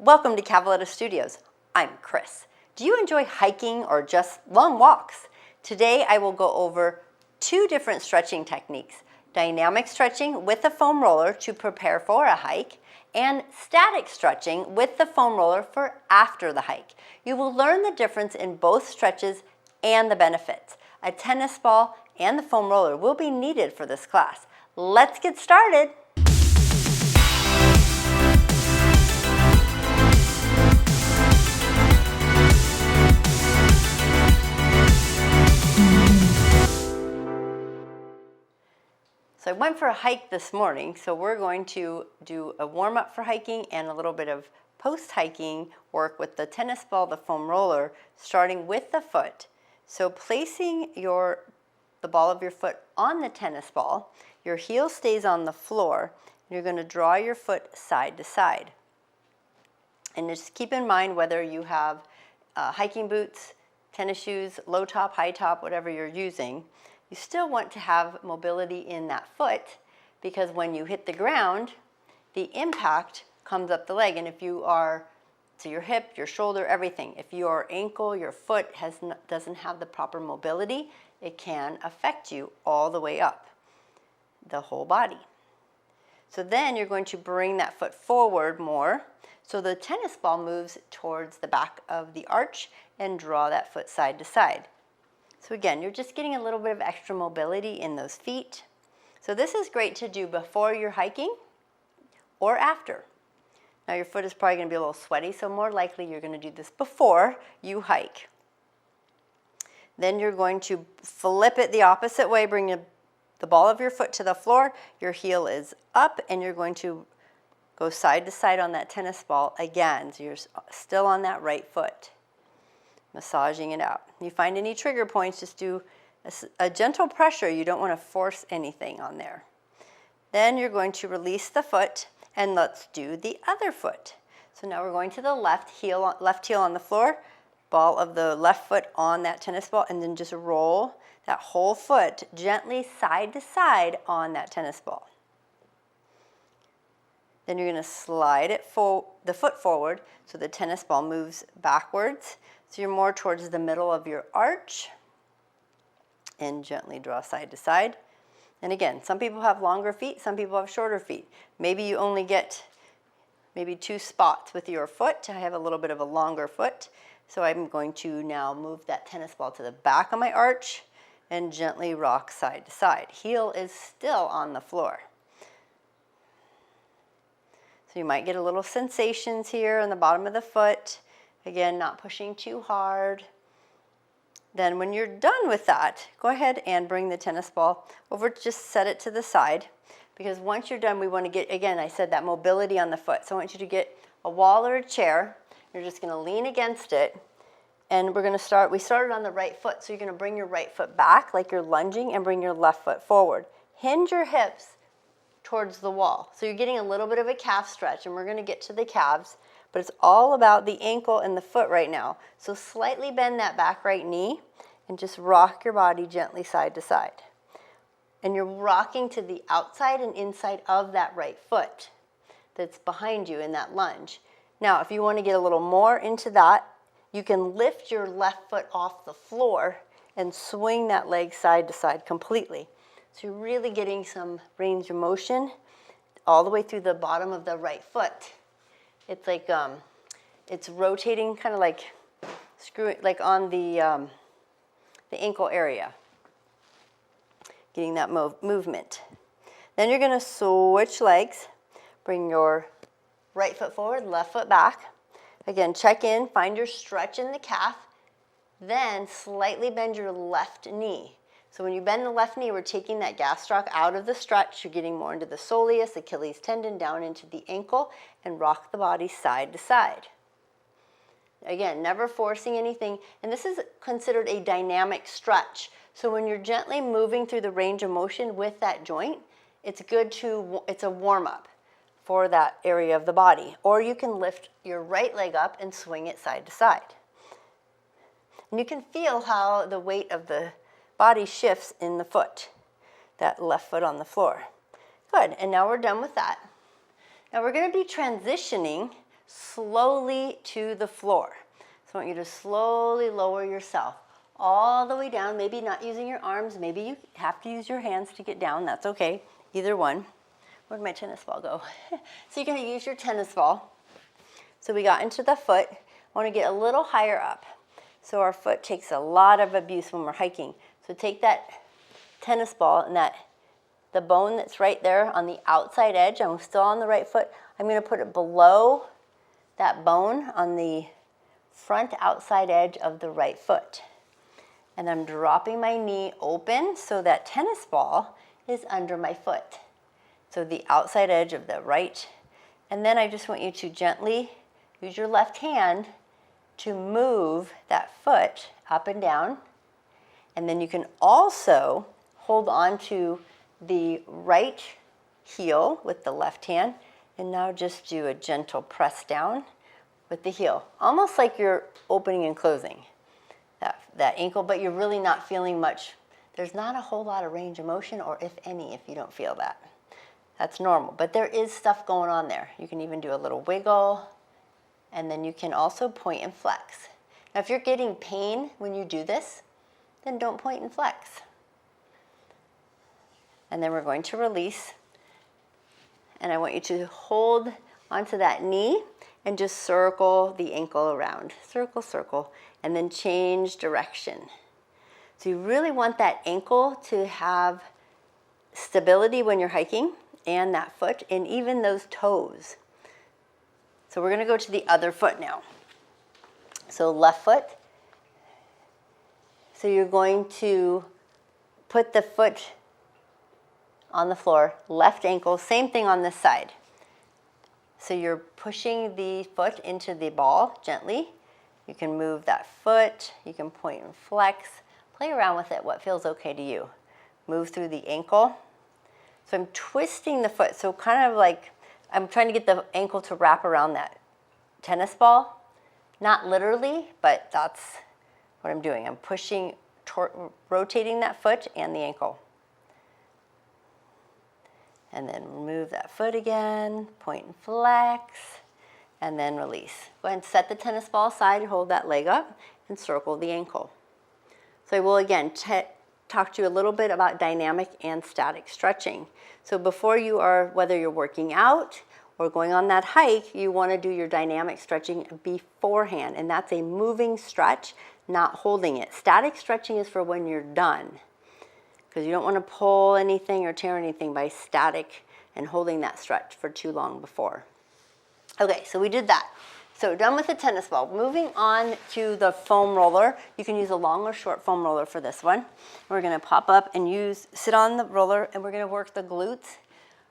Welcome to Cavaletta Studios. I'm Chris. Do you enjoy hiking or just long walks? Today I will go over two different stretching techniques. Dynamic stretching with the foam roller to prepare for a hike, and static stretching with the foam roller for after the hike. You will learn the difference in both stretches and the benefits. A tennis ball and the foam roller will be needed for this class. Let's get started. So I went for a hike this morning, so we're going to do a warm-up for hiking and a little bit of post-hiking work with the tennis ball, the foam roller, starting with the foot. So placing the ball of your foot on the tennis ball, your heel stays on the floor, and you're going to draw your foot side to side. And just keep in mind whether you have hiking boots, tennis shoes, low top, high top, whatever you're using, you still want to have mobility in that foot, because when you hit the ground, the impact comes up the leg. And if you are to your hip, your shoulder, everything, if your ankle, your foot doesn't have the proper mobility, it can affect you all the way up, the whole body. So then you're going to bring that foot forward more, so the tennis ball moves towards the back of the arch, and draw that foot side to side. So again, you're just getting a little bit of extra mobility in those feet. So this is great to do before you're hiking or after. Now your foot is probably going to be a little sweaty, so more likely you're going to do this before you hike. Then you're going to flip it the opposite way, bring the ball of your foot to the floor, your heel is up, and you're going to go side to side on that tennis ball again. So you're still on that right foot, massaging it out. You find any trigger points, just do a gentle pressure. You don't want to force anything on there. Then you're going to release the foot, and let's do the other foot. So now we're going to the left heel on the floor, ball of the left foot on that tennis ball, and then just roll that whole foot gently side to side on that tennis ball. Then you're going to slide the foot forward so the tennis ball moves backwards. So you're more towards the middle of your arch, and gently draw side to side. And again, some people have longer feet, some people have shorter feet. Maybe you only get maybe 2 spots with your foot. I have a little bit of a longer foot, so I'm going to now move that tennis ball to the back of my arch and gently rock side to side. Heel is still on the floor. So you might get a little sensations here on the bottom of the foot. Again, not pushing too hard. Then when you're done with that, go ahead and bring the tennis ball over, just set it to the side, because once you're done, we want to get, again, I said that mobility on the foot. So I want you to get a wall or a chair. You're just going to lean against it, and we started on the right foot, so you're going to bring your right foot back like you're lunging and bring your left foot forward. Hinge your hips towards the wall. So you're getting a little bit of a calf stretch, and we're going to get to the calves. But it's all about the ankle and the foot right now. So slightly bend that back right knee and just rock your body gently side to side. And you're rocking to the outside and inside of that right foot that's behind you in that lunge. Now, if you want to get a little more into that, you can lift your left foot off the floor and swing that leg side to side completely. So you're really getting some range of motion all the way through the bottom of the right foot. It's like it's rotating, kind of like on the ankle area, getting that movement. Then you're going to switch legs, bring your right foot forward, left foot back. Again, check in, find your stretch in the calf, then slightly bend your left knee. So when you bend the left knee, we're taking that gastroc out of the stretch. You're getting more into the soleus, Achilles tendon, down into the ankle, and rock the body side to side. Again, never forcing anything. And this is considered a dynamic stretch. So when you're gently moving through the range of motion with that joint, it's a warm-up for that area of the body. Or you can lift your right leg up and swing it side to side. And you can feel how the weight of the body shifts in the foot, that left foot on the floor. Good, and now we're done with that. Now we're going to be transitioning, slowly to the floor. So I want you to slowly lower yourself all the way down, maybe not using your arms, maybe you have to use your hands to get down, that's okay, either one. Where'd my tennis ball go? So you're gonna use your tennis ball. So we got into the foot. I wanna get a little higher up. So our foot takes a lot of abuse when we're hiking. So take that tennis ball and the bone that's right there on the outside edge, I'm still on the right foot, I'm gonna put it below that bone on the front outside edge of the right foot. And I'm dropping my knee open so that tennis ball is under my foot. So the outside edge of the right. And then I just want you to gently use your left hand to move that foot up and down. And then you can also hold on to the right heel with the left hand. And now just do a gentle press down with the heel. Almost like you're opening and closing that ankle, but you're really not feeling much. There's not a whole lot of range of motion, or if any, if you don't feel that. That's normal, but there is stuff going on there. You can even do a little wiggle, and then you can also point and flex. Now, if you're getting pain when you do this, then don't point and flex. And then we're going to release, and I want you to hold onto that knee and just circle the ankle around. Circle, circle, and then change direction. So you really want that ankle to have stability when you're hiking, and that foot, and even those toes. So we're gonna go to the other foot now. So left foot. So you're going to put the foot on the floor, left ankle, same thing on this side. So you're pushing the foot into the ball gently. You can move that foot, you can point and flex, play around with it, what feels okay to you. Move through the ankle. So I'm twisting the foot, so kind of like I'm trying to get the ankle to wrap around that tennis ball. Not literally, but that's what I'm doing. I'm pushing, rotating that foot and the ankle. And then remove that foot again, point and flex, and then release. Go ahead and set the tennis ball aside, hold that leg up, and circle the ankle. So I will again talk to you a little bit about dynamic and static stretching. So before you are, whether you're working out or going on that hike, you want to do your dynamic stretching beforehand, and that's a moving stretch, not holding it. Static stretching is for when you're done, because you don't want to pull anything or tear anything by static and holding that stretch for too long before. Okay, so we did that. So done with the tennis ball. Moving on to the foam roller. You can use a long or short foam roller for this one. We're gonna pop up and sit on the roller, and we're gonna work the glutes.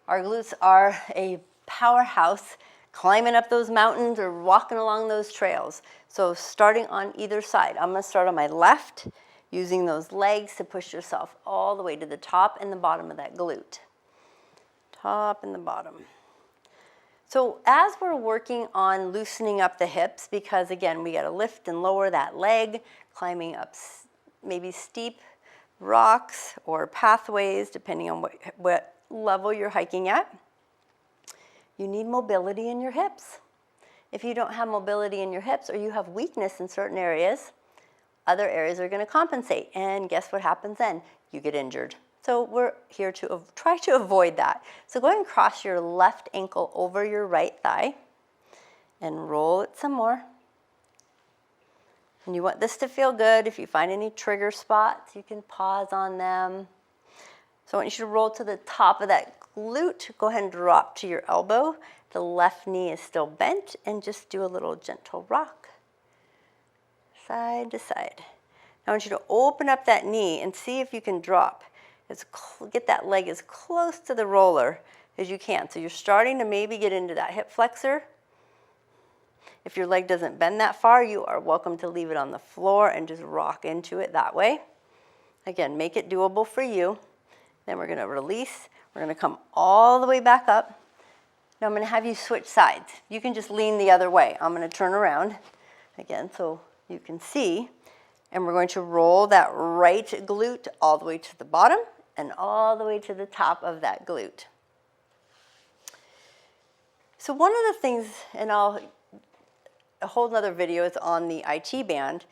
Our glutes are a powerhouse climbing up those mountains or walking along those trails. So starting on either side. I'm gonna start on my left, using those legs to push yourself all the way to the top and the bottom of that glute. Top and the bottom. So as we're working on loosening up the hips, because again, we gotta lift and lower that leg, climbing up maybe steep rocks or pathways, depending on what level you're hiking at, you need mobility in your hips. If you don't have mobility in your hips, or you have weakness in certain areas, other areas are gonna compensate. And guess what happens then? You get injured. So we're here to try to avoid that. So go ahead and cross your left ankle over your right thigh and roll it some more. And you want this to feel good. If you find any trigger spots, you can pause on them. So I want you to roll to the top of that glute. Go ahead and drop to your elbow. The left knee is still bent, and just do a little gentle rock, side to side. Now I want you to open up that knee and see if you can drop. Get that leg as close to the roller as you can. So you're starting to maybe get into that hip flexor. If your leg doesn't bend that far, you are welcome to leave it on the floor and just rock into it that way. Again, make it doable for you. Then we're gonna release. We're gonna come all the way back up. Now I'm gonna have you switch sides. You can just lean the other way. I'm gonna turn around again so you can see. And we're going to roll that right glute all the way to the bottom and all the way to the top of that glute. So one of the things, and I'll a whole nother video is on the IT band.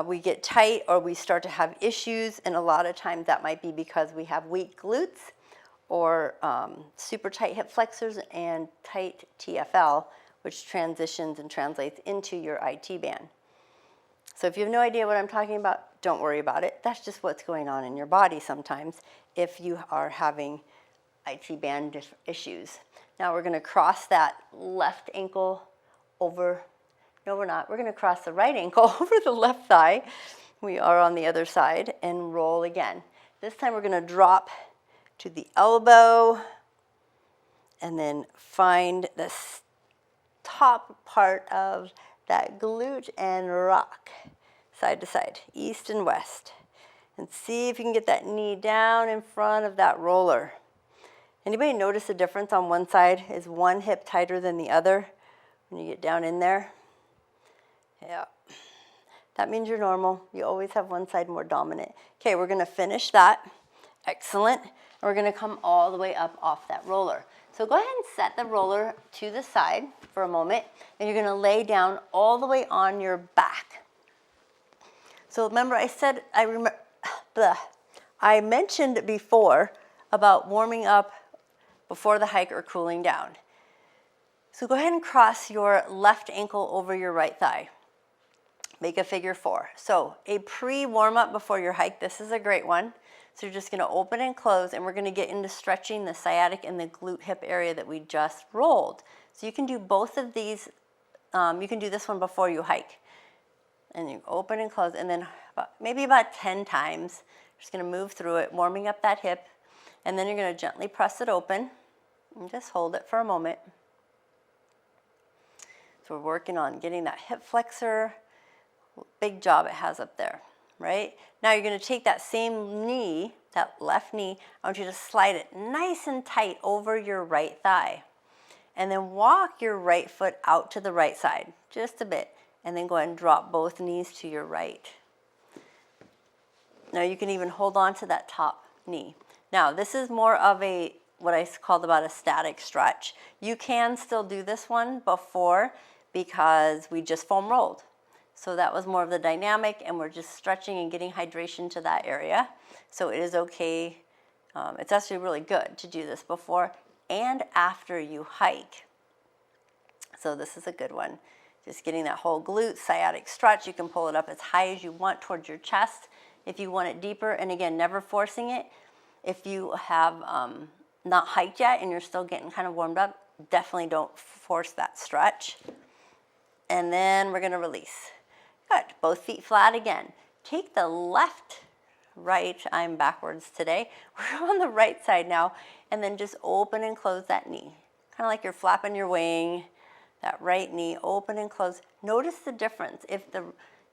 We get tight or we start to have issues, and a lot of times that might be because we have weak glutes or super tight hip flexors and tight TFL, which transitions and translates into your IT band. So if you have no idea what I'm talking about, don't worry about it. That's just what's going on in your body sometimes if you are having IT band issues. Now we're going to cross that left ankle over. No, we're not. We're going to cross the right ankle over the left thigh. We are on the other side and roll again. This time we're going to drop to the elbow and then find the top part of that glute and rock side to side, east and west. And see if you can get that knee down in front of that roller. Anybody notice the difference on one side? Is one hip tighter than the other when you get down in there? Yeah. That means you're normal. You always have one side more dominant. Okay, we're going to finish that. Excellent. And we're going to come all the way up off that roller. So go ahead and set the roller to the side for a moment, and you're going to lay down all the way on your back. So remember I mentioned before about warming up before the hike or cooling down. So go ahead and cross your left ankle over your right thigh. Make a figure 4. So a pre-warm-up before your hike, this is a great one. So you're just going to open and close, and we're going to get into stretching the sciatic and the glute hip area that we just rolled. So you can do both of these. You can do this one before you hike. And you open and close, and then maybe about 10 times. Just going to move through it, warming up that hip, and then you're going to gently press it open and just hold it for a moment. So we're working on getting that hip flexor. Big job it has up there, right? Now you're going to take that same knee, that left knee, I want you to slide it nice and tight over your right thigh. And then walk your right foot out to the right side, just a bit. And then go ahead and drop both knees to your right. Now you can even hold on to that top knee. Now this is more of a, what I called about a static stretch. You can still do this one before because we just foam rolled. So that was more of the dynamic, and we're just stretching and getting hydration to that area. So it is okay. It's actually really good to do this before and after you hike. So this is a good one. Just getting that whole glute sciatic stretch. You can pull it up as high as you want towards your chest if you want it deeper. And again, never forcing it. If you have not hiked yet and you're still getting kind of warmed up, definitely don't force that stretch. And then we're going to release. Good. Both feet flat again. Take the left, right, I'm backwards today. We're on the right side now. And then just open and close that knee. Kind of like you're flapping your wing. That right knee, open and close. Notice the difference.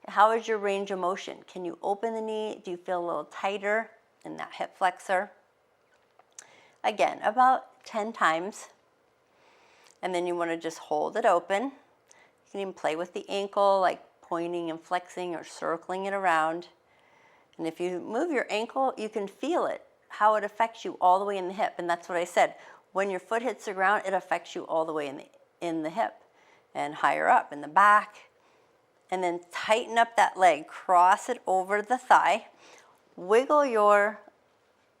How is your range of motion? Can you open the knee? Do you feel a little tighter in that hip flexor? Again, about 10 times. And then you want to just hold it open. You can even play with the ankle, like pointing and flexing or circling it around. And if you move your ankle, you can feel it, how it affects you all the way in the hip. And that's what I said. When your foot hits the ground, it affects you all the way in the hip and higher up in the back. And then tighten up that leg, cross it over the thigh, wiggle your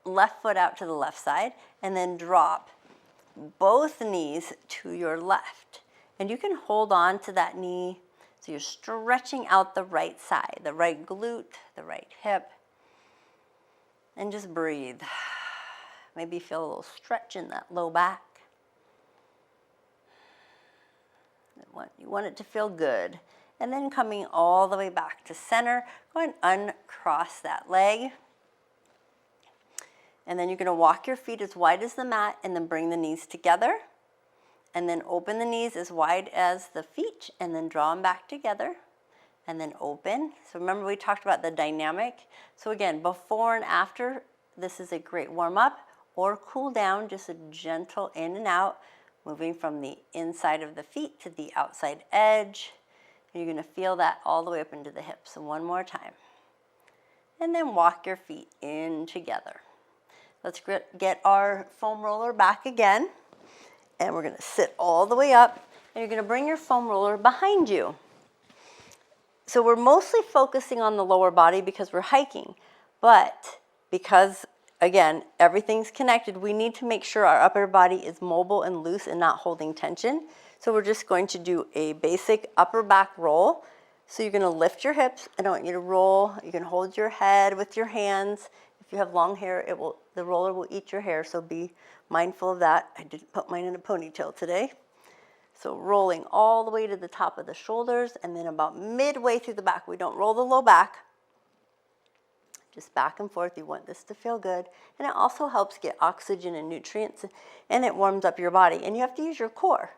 left foot out to the left side, and then drop both knees to your left. And you can hold on to that knee so you're stretching out the right side, the right glute, the right hip, and just breathe. Maybe feel a little stretch in that low back. You want it to feel good. And then coming all the way back to center, go ahead and uncross that leg. And then you're going to walk your feet as wide as the mat and then bring the knees together. And then open the knees as wide as the feet and then draw them back together. And then open. So remember we talked about the dynamic. So again, before and after, this is a great warm up or cool down, just a gentle in and out. Moving from the inside of the feet to the outside edge. And you're going to feel that all the way up into the hips. So one more time. And then walk your feet in together. Let's get our foam roller back again. And we're going to sit all the way up. and you're going to bring your foam roller behind you. So we're mostly focusing on the lower body because we're hiking, but because, again, everything's connected, we need to make sure our upper body is mobile and loose and not holding tension. So we're just going to do a basic upper back roll. So you're going to lift your hips. I don't want you to roll. You can hold your head with your hands. If you have long hair, the roller will eat your hair, so be mindful of that. I didn't put mine in a ponytail today. So rolling all the way to the top of the shoulders, and then about midway through the back. We don't roll the low back. Just back and forth. You want this to feel good. And it also helps get oxygen and nutrients, and it warms up your body. And you have to use your core.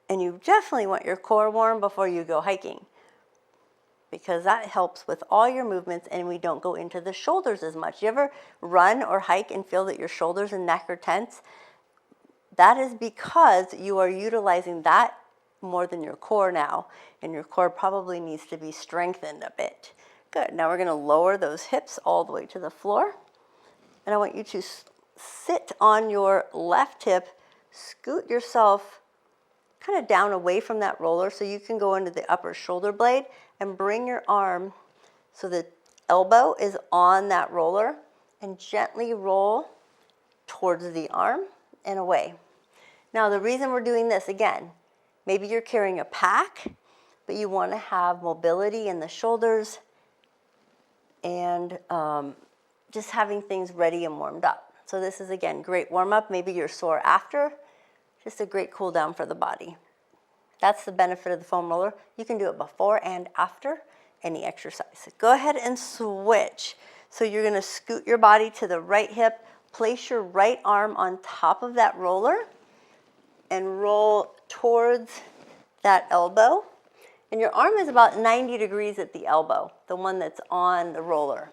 And you definitely want your core warm before you go hiking, because that helps with all your movements, and we don't go into the shoulders as much. You ever run or hike and feel that your shoulders and neck are tense? That is because you are utilizing that more than your core now, and your core probably needs to be strengthened a bit. Good. Now we're going to lower those hips all the way to the floor, and I want you to sit on your left hip, scoot yourself kind of down away from that roller so you can go into the upper shoulder blade, and bring your arm so the elbow is on that roller, and gently roll towards the arm and away. Now the reason we're doing this, again, maybe you're carrying a pack, but you want to have mobility in the shoulders and just having things ready and warmed up. So this is, again, great warm up. Maybe you're sore after. Just a great cool down for the body. That's the benefit of the foam roller. You can do it before and after any exercise. Go ahead and switch. So you're going to scoot your body to the right hip, place your right arm on top of that roller, and roll towards that elbow. And your arm is about 90 degrees at the elbow, the one that's on the roller.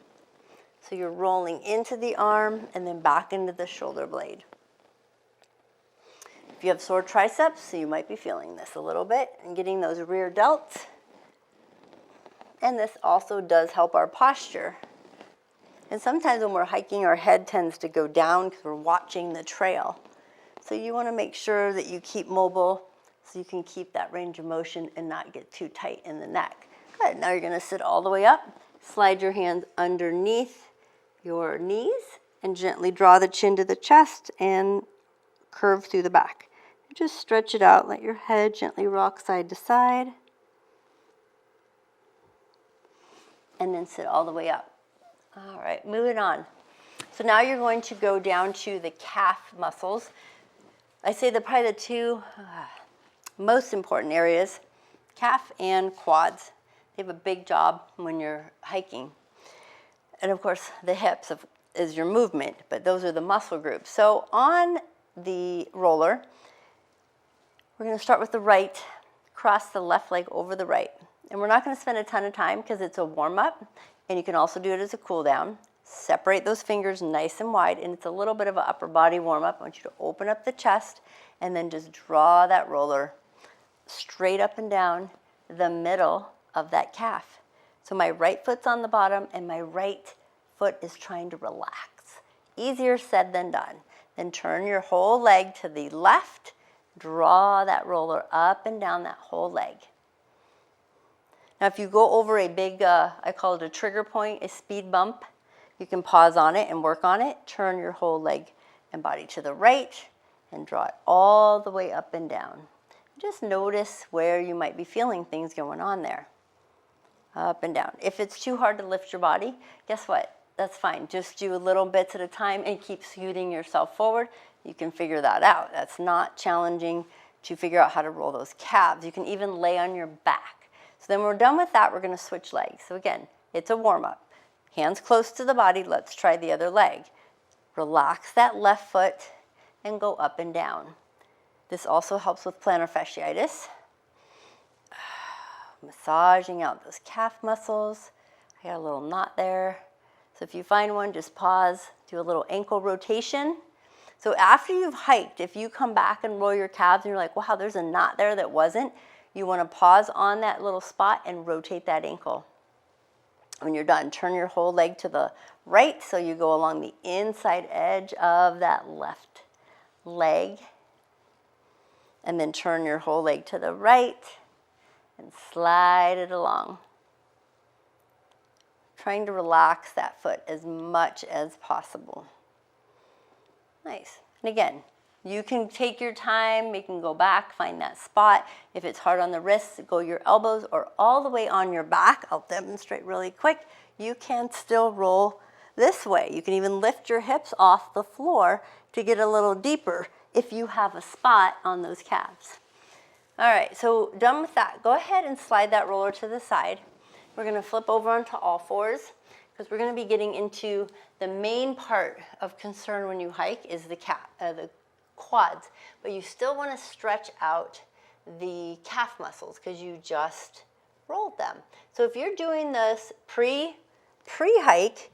So you're rolling into the arm and then back into the shoulder blade. If you have sore triceps, you might be feeling this a little bit and getting those rear delts. And this also does help our posture. And sometimes when we're hiking, our head tends to go down because we're watching the trail. So you want to make sure that you keep mobile so you can keep that range of motion and not get too tight in the neck. Good. Now you're going to sit all the way up, slide your hands underneath your knees, and gently draw the chin to the chest and curve through the back. Just stretch it out. Let your head gently rock side to side. And then sit all the way up. All right, moving on. So now you're going to go down to the calf muscles. I say probably the two most important areas, calf and quads. They have a big job when you're hiking. And of course, the hips is your movement, but those are the muscle groups. So on the roller, we're going to start with the right, cross the left leg over the right. And we're not going to spend a ton of time because it's a warm-up, and you can also do it as a cool-down. Separate those fingers nice and wide, and it's a little bit of an upper body warm-up. I want you to open up the chest and then just draw that roller straight up and down the middle of that calf. So my right foot's on the bottom, and my right foot is trying to relax. Easier said than done. Then turn your whole leg to the left. Draw that roller up and down that whole leg. Now if you go over a big, I call it a trigger point, a speed bump, you can pause on it and work on it. Turn your whole leg and body to the right and draw it all the way up and down. Just notice where you might be feeling things going on there. Up and down. If it's too hard to lift your body, guess what? That's fine. Just do a little bits at a time and keep scooting yourself forward. You can figure that out. That's not challenging to figure out how to roll those calves. You can even lay on your back. So then when we're done with that, we're going to switch legs. So again, it's a warm-up. Hands close to the body. Let's try the other leg. Relax that left foot and go up and down. This also helps with plantar fasciitis. Massaging out those calf muscles. I got a little knot there. So if you find one, just pause, do a little ankle rotation. So after you've hiked, if you come back and roll your calves and you're like, wow, there's a knot there that wasn't, you want to pause on that little spot and rotate that ankle. When you're done, turn your whole leg to the right so you go along the inside edge of that left leg. And then turn your whole leg to the right and slide it along. Trying to relax that foot as much as possible. Nice. And again, you can take your time, you can go back, find that spot. If it's hard on the wrists, go your elbows or all the way on your back. I'll demonstrate really quick. You can still roll this way. You can even lift your hips off the floor to get a little deeper if you have a spot on those calves. All right, so done with that. Go ahead and slide that roller to the side. We're gonna flip over onto all fours because we're gonna be getting into the main part of concern when you hike is the quads, but you still wanna stretch out the calf muscles because you just rolled them. So if you're doing this pre-hike,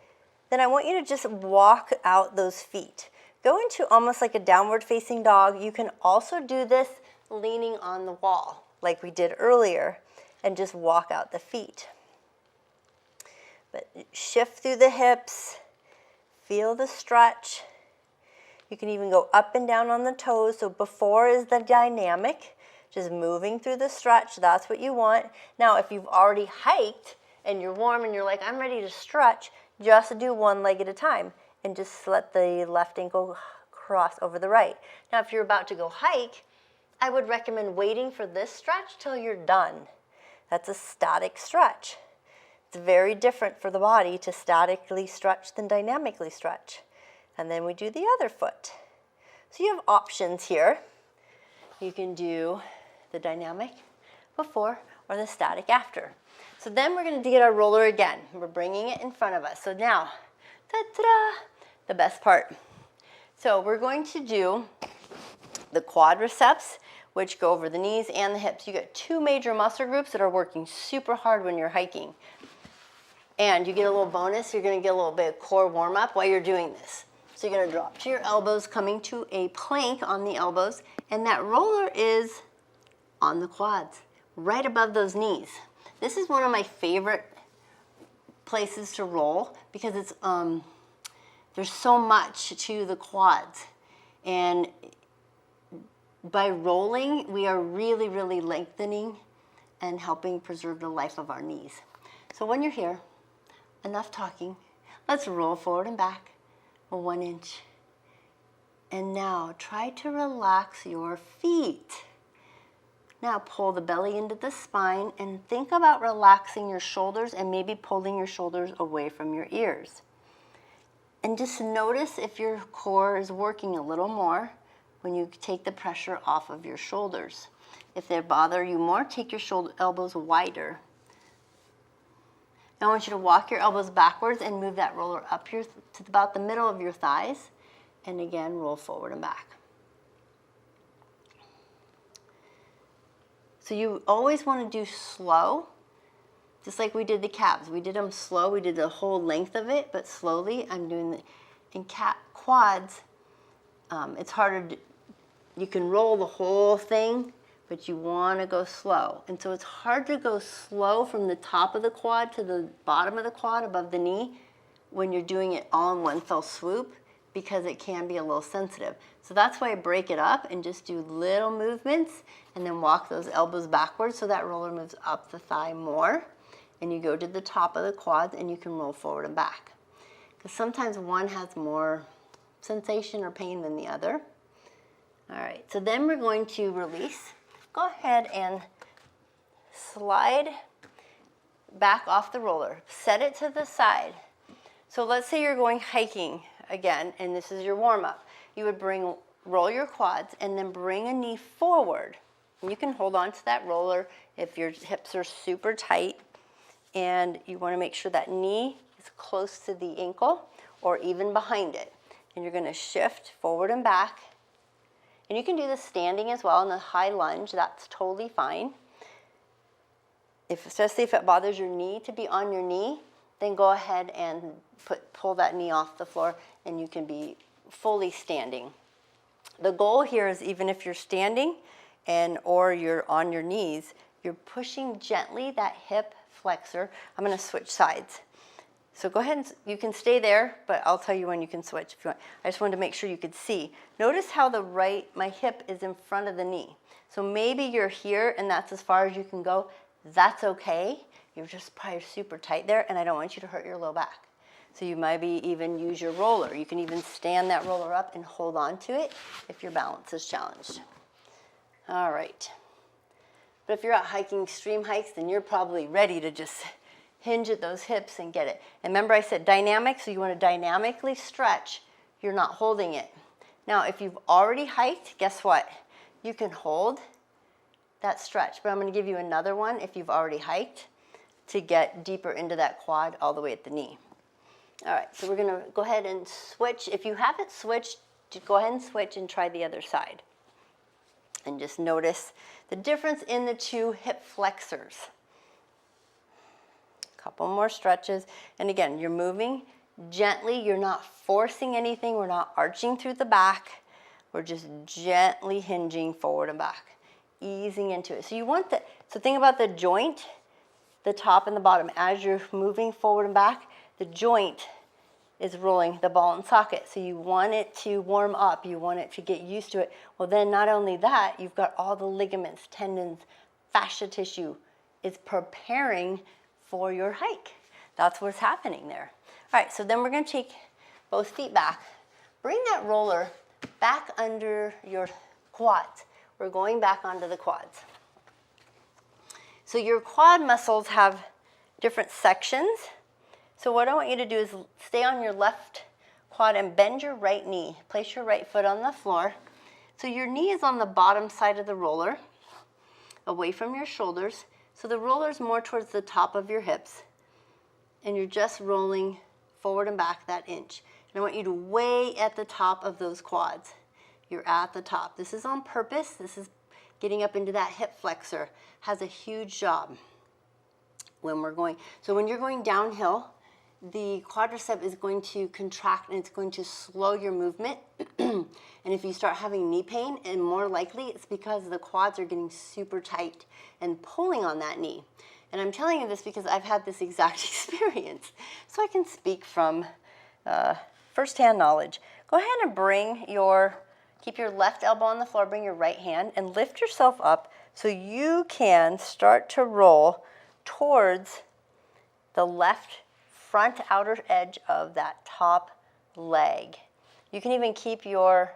then I want you to just walk out those feet. Go into almost like a downward facing dog. You can also do this leaning on the wall like we did earlier and just walk out the feet. But shift through the hips, feel the stretch. You can even go up and down on the toes. So before is the dynamic, just moving through the stretch. That's what you want. Now, if you've already hiked and you're warm and you're like, I'm ready to stretch, just do one leg at a time and just let the left ankle cross over the right. Now, if you're about to go hike, I would recommend waiting for this stretch till you're done. That's a static stretch. It's very different for the body to statically stretch than dynamically stretch. And then we do the other foot. So you have options here. You can do the dynamic before or the static after. So then we're going to get our roller again. We're bringing it in front of us. So now, ta-da, the best part. So we're going to do the quadriceps, which go over the knees and the hips. You got two major muscle groups that are working super hard when you're hiking. And you get a little bonus. You're going to get a little bit of core warm-up while you're doing this. So you're going to drop to your elbows, coming to a plank on the elbows, and that roller is on the quads, right above those knees. This is one of my favorite places to roll because it's there's so much to the quads. And by rolling, we are really, really lengthening and helping preserve the life of our knees. So when you're here, enough talking, let's roll forward and back 1 inch. And now try to relax your feet. Now pull the belly into the spine and think about relaxing your shoulders and maybe pulling your shoulders away from your ears. And just notice if your core is working a little more when you take the pressure off of your shoulders. If they bother you more, take your elbows wider. Now I want you to walk your elbows backwards and move that roller up to about the middle of your thighs. And again, roll forward and back. So you always want to do slow, just like we did the calves. We did them slow. We did the whole length of it, but slowly. I'm doing the, in quads, it's harder. You can roll the whole thing, but you want to go slow. And so it's hard to go slow from the top of the quad to the bottom of the quad above the knee when you're doing it all in one fell swoop, because it can be a little sensitive. So that's why I break it up and just do little movements and then walk those elbows backwards so that roller moves up the thigh more. And you go to the top of the quads and you can roll forward and back. Because sometimes one has more sensation or pain than the other. All right, so then we're going to release. Go ahead and slide back off the roller. Set it to the side. So let's say you're going hiking again, and this is your warm-up. You would roll your quads and then bring a knee forward. And you can hold on to that roller if your hips are super tight, and you want to make sure that knee is close to the ankle or even behind it. And you're going to shift forward and back. And you can do this standing as well in the high lunge. That's totally fine. Especially if it bothers your knee to be on your knee, then go ahead and pull that knee off the floor and you can be fully standing. The goal here is even if you're standing or you're on your knees, you're pushing gently that hip flexor. I'm going to switch sides. So go ahead and you can stay there, but I'll tell you when you can switch if you want. I just wanted to make sure you could see. Notice how my hip is in front of the knee. So maybe you're here and that's as far as you can go. That's okay. You're just probably super tight there, and I don't want you to hurt your low back. So you might even use your roller. You can even stand that roller up and hold on to it if your balance is challenged. All right. But if you're out hiking extreme hikes, then you're probably ready to just hinge at those hips and get it. And remember I said dynamic, so you want to dynamically stretch. You're not holding it. Now, if you've already hiked, guess what? You can hold that stretch, but I'm going to give you another one if you've already hiked to get deeper into that quad all the way at the knee. All right, so we're going to go ahead and switch. If you haven't switched, just go ahead and switch and try the other side. And just notice the difference in the two hip flexors. A couple more stretches. And again, you're moving gently. You're not forcing anything. We're not arching through the back. We're just gently hinging forward and back, easing into it. So you want that. So think about the joint, the top and the bottom. As you're moving forward and back, the joint is rolling the ball and socket. So you want it to warm up. You want it to get used to it. Well, then not only that, you've got all the ligaments, tendons, fascia tissue is preparing for your hike. That's what's happening there. All right, so then we're going to take both feet back. Bring that roller back under your quads. We're going back onto the quads. So your quad muscles have different sections. So what I want you to do is stay on your left quad and bend your right knee. Place your right foot on the floor. So your knee is on the bottom side of the roller, away from your shoulders. So the roller is more towards the top of your hips. And you're just rolling forward and back that inch. And I want you to weigh at the top of those quads. You're at the top. This is on purpose. This is getting up into that hip flexor. Has a huge job when we're going. So when you're going downhill, the quadricep is going to contract and it's going to slow your movement. And if you start having knee pain, and more likely it's because the quads are getting super tight and pulling on that knee. And I'm telling you this because I've had this exact experience. So I can speak from firsthand knowledge. Go ahead and keep your left elbow on the floor, bring your right hand, and lift yourself up so you can start to roll towards the left front outer edge of that top leg. You can even keep your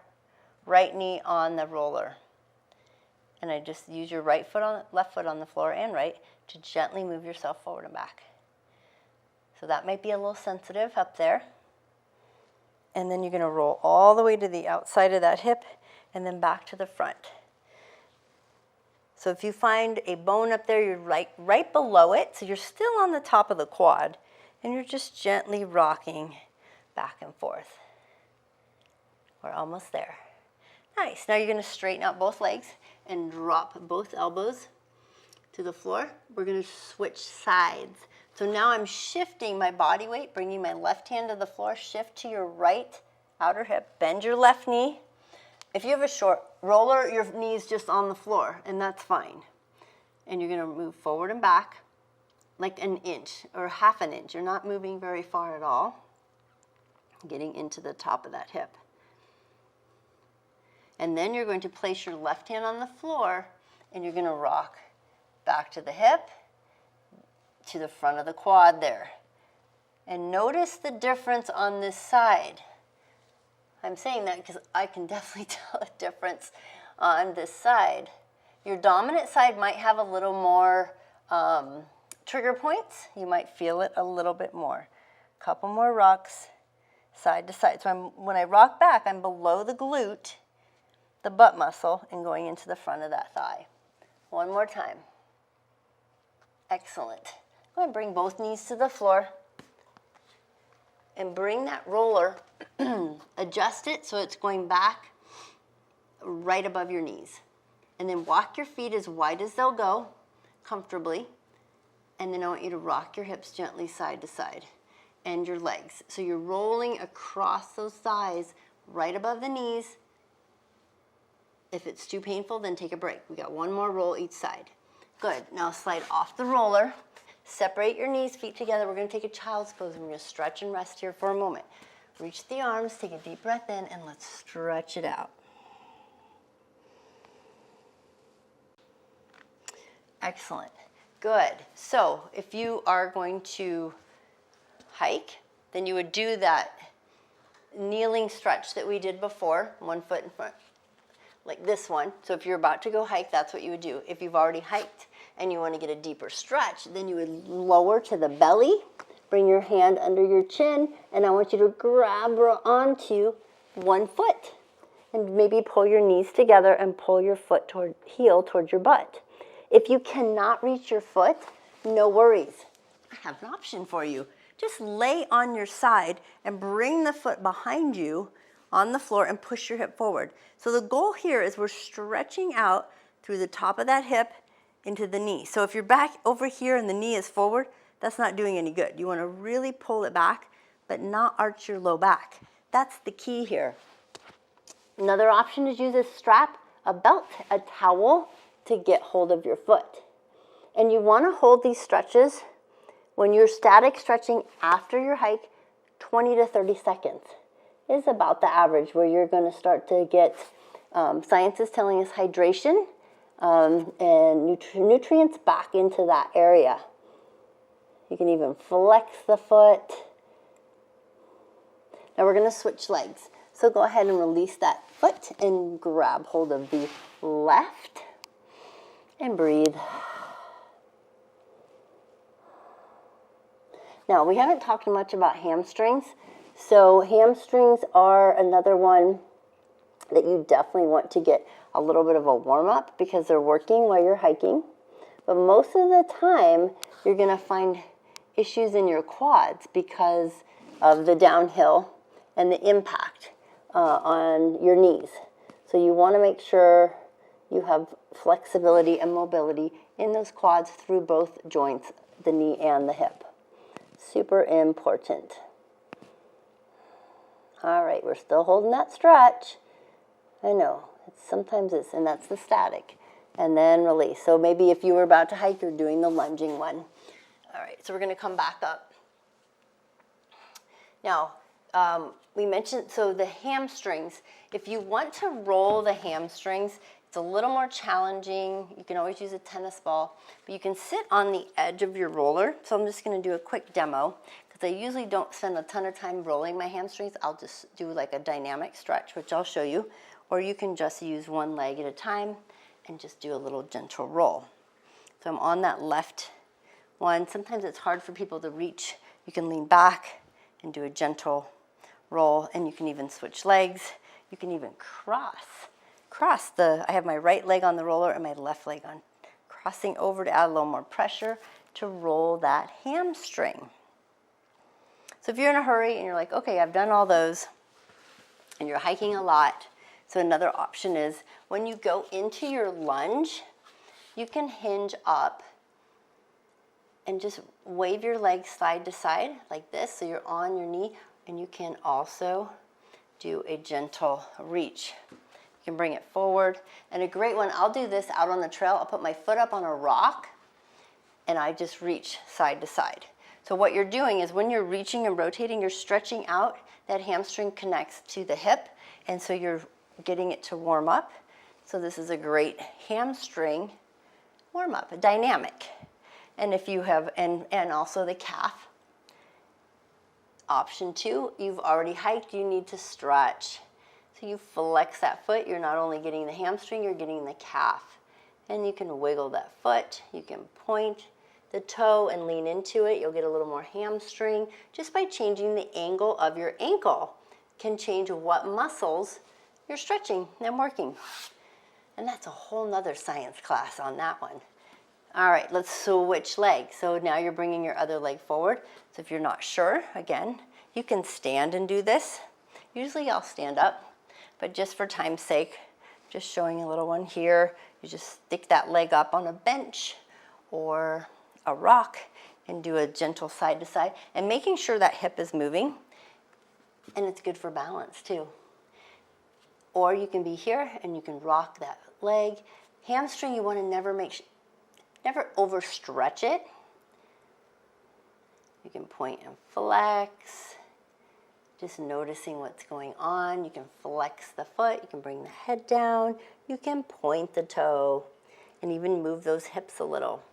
right knee on the roller. And I just use your left foot on the floor and right to gently move yourself forward and back. So that might be a little sensitive up there. And then you're going to roll all the way to the outside of that hip and then back to the front. So if you find a bone up there, you're right below it, so you're still on the top of the quad, and you're just gently rocking back and forth. We're almost there. Nice. Now you're going to straighten out both legs and drop both elbows to the floor. We're going to switch sides. So now I'm shifting my body weight, bringing my left hand to the floor, shift to your right outer hip, bend your left knee. If you have a short roller, your knee is just on the floor, and that's fine. And you're going to move forward and back like an inch or half an inch. You're not moving very far at all, getting into the top of that hip. And then you're going to place your left hand on the floor, and you're going to rock back to the hip, to the front of the quad there. And notice the difference on this side. I'm saying that because I can definitely tell a difference on this side. Your dominant side might have a little more trigger points. You might feel it a little bit more. A couple more rocks side to side. So when I rock back, I'm below the glute, the butt muscle, and going into the front of that thigh. One more time. Excellent. Go ahead and bring both knees to the floor. And bring that roller, adjust it so it's going back right above your knees. And then walk your feet as wide as they'll go, comfortably. And then I want you to rock your hips gently side to side and your legs. So you're rolling across those thighs right above the knees. If it's too painful, then take a break. We got one more roll each side. Good. Now slide off the roller. Separate your knees, feet together. We're going to take a child's pose. We're going to stretch and rest here for a moment. Reach the arms, take a deep breath in, and let's stretch it out. Excellent. Good. So if you are going to hike, then you would do that kneeling stretch that we did before, 1 foot in front, like this one. So if you're about to go hike, that's what you would do. If you've already hiked and you want to get a deeper stretch, then you would lower to the belly, bring your hand under your chin, and I want you to grab onto 1 foot. And maybe pull your knees together and pull your foot heel towards your butt. If you cannot reach your foot, no worries. I have an option for you. Just lay on your side and bring the foot behind you on the floor and push your hip forward. So the goal here is we're stretching out through the top of that hip into the knee. So if you're back over here and the knee is forward, that's not doing any good. You want to really pull it back, but not arch your low back. That's the key here. Another option is use a strap, a belt, a towel to get hold of your foot. And you want to hold these stretches when you're static stretching after your hike, 20 to 30 seconds is about the average where you're going to start to get, science is telling us hydration and nutrients back into that area. You can even flex the foot. Now we're going to switch legs. So go ahead and release that foot and grab hold of the left and breathe. Now, we haven't talked much about hamstrings. So hamstrings are another one that you definitely want to get a little bit of a warm-up because they're working while you're hiking. But most of the time, you're going to find issues in your quads because of the downhill and the impact on your knees. So you want to make sure you have flexibility and mobility in those quads through both joints, the knee and the hip. Super important. All right, we're still holding that stretch. I know, and that's the static. And then release. So maybe if you were about to hike, you're doing the lunging one. All right, so we're going to come back up. Now, we mentioned, so the hamstrings, if you want to roll the hamstrings, it's a little more challenging. You can always use a tennis ball, but you can sit on the edge of your roller. So I'm just going to do a quick demo because I usually don't spend a ton of time rolling my hamstrings. I'll just do like a dynamic stretch, which I'll show you, or you can just use one leg at a time and just do a little gentle roll. So I'm on that left one. Sometimes it's hard for people to reach. You can lean back and do a gentle roll, and you can even switch legs. You can even cross I have my right leg on the roller and my left leg on, crossing over to add a little more pressure to roll that hamstring. So if you're in a hurry and you're like, okay, I've done all those, and you're hiking a lot, so another option is when you go into your lunge, you can hinge up and just wave your legs side to side like this, so you're on your knee, and you can also do a gentle reach. You can bring it forward. And a great one, I'll do this out on the trail. I'll put my foot up on a rock, and I just reach side to side. So what you're doing is when you're reaching and rotating, you're stretching out. That hamstring connects to the hip, and so you're getting it to warm up. So this is a great hamstring warm up, dynamic. And if you have, and also the calf. Option 2, you've already hiked, you need to stretch. So you flex that foot, you're not only getting the hamstring, you're getting the calf. And you can wiggle that foot, you can point the toe and lean into it. You'll get a little more hamstring just by changing the angle of your ankle. Can change what muscles you're stretching and working. And that's a whole nother science class on that one. All right, let's switch legs. So now you're bringing your other leg forward. So if you're not sure, again, you can stand and do this. Usually I'll stand up, but just for time's sake, just showing a little one here. You just stick that leg up on a bench or a rock and do a gentle side to side, and making sure that hip is moving, and it's good for balance too. Or you can be here and you can rock that leg. Hamstring, you want to never overstretch it. You can point and flex, just noticing what's going on. You can flex the foot, you can bring the head down, you can point the toe, and even move those hips a little.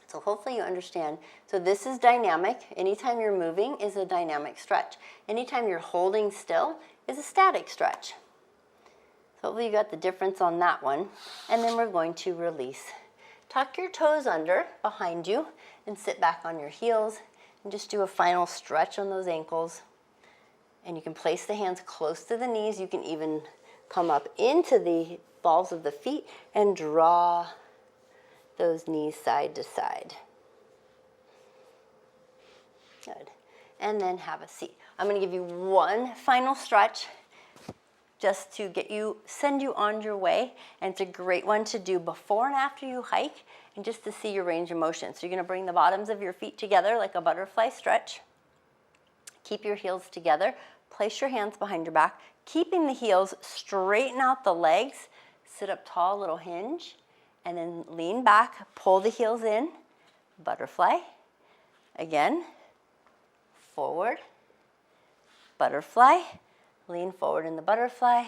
So hopefully you understand. So this is dynamic. Anytime you're moving is a dynamic stretch. Anytime you're holding still is a static stretch. So hopefully you got the difference on that one. And then we're going to release. Tuck your toes under behind you and sit back on your heels and just do a final stretch on those ankles. And you can place the hands close to the knees. You can even come up into the balls of the feet and draw those knees side to side. Good. And then have a seat. I'm going to give you one final stretch just to send you on your way. And it's a great one to do before and after you hike and just to see your range of motion. So you're going to bring the bottoms of your feet together like a butterfly stretch. Keep your heels together. Place your hands behind your back. Keeping the heels, straighten out the legs. Sit up tall, little hinge. And then lean back, pull the heels in. Butterfly. Again. Forward. Butterfly. Lean forward in the butterfly.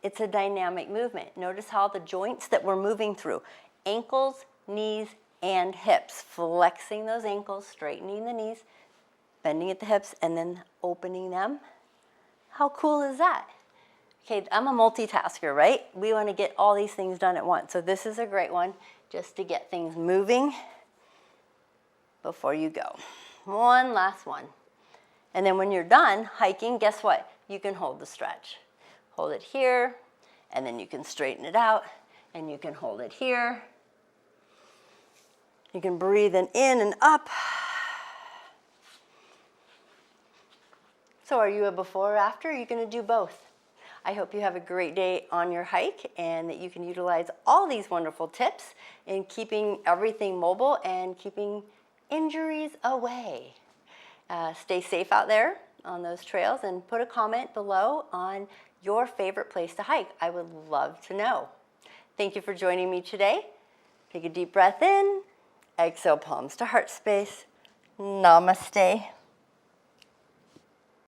It's a dynamic movement. Notice how the joints that we're moving through. Ankles, knees, and hips. Flexing those ankles, straightening the knees, bending at the hips, and then opening them. How cool is that? Okay, I'm a multitasker, right? We want to get all these things done at once. So this is a great one just to get things moving before you go. One last one. And then when you're done hiking, guess what? You can hold the stretch. Hold it here, and then you can straighten it out, and you can hold it here. You can breathe in and up. So are you a before or after? Or are you going to do both? I hope you have a great day on your hike and that you can utilize all these wonderful tips in keeping everything mobile and keeping injuries away. Stay safe out there on those trails and put a comment below on your favorite place to hike. I would love to know. Thank you for joining me today. Take a deep breath in, exhale, palms to heart space. Namaste.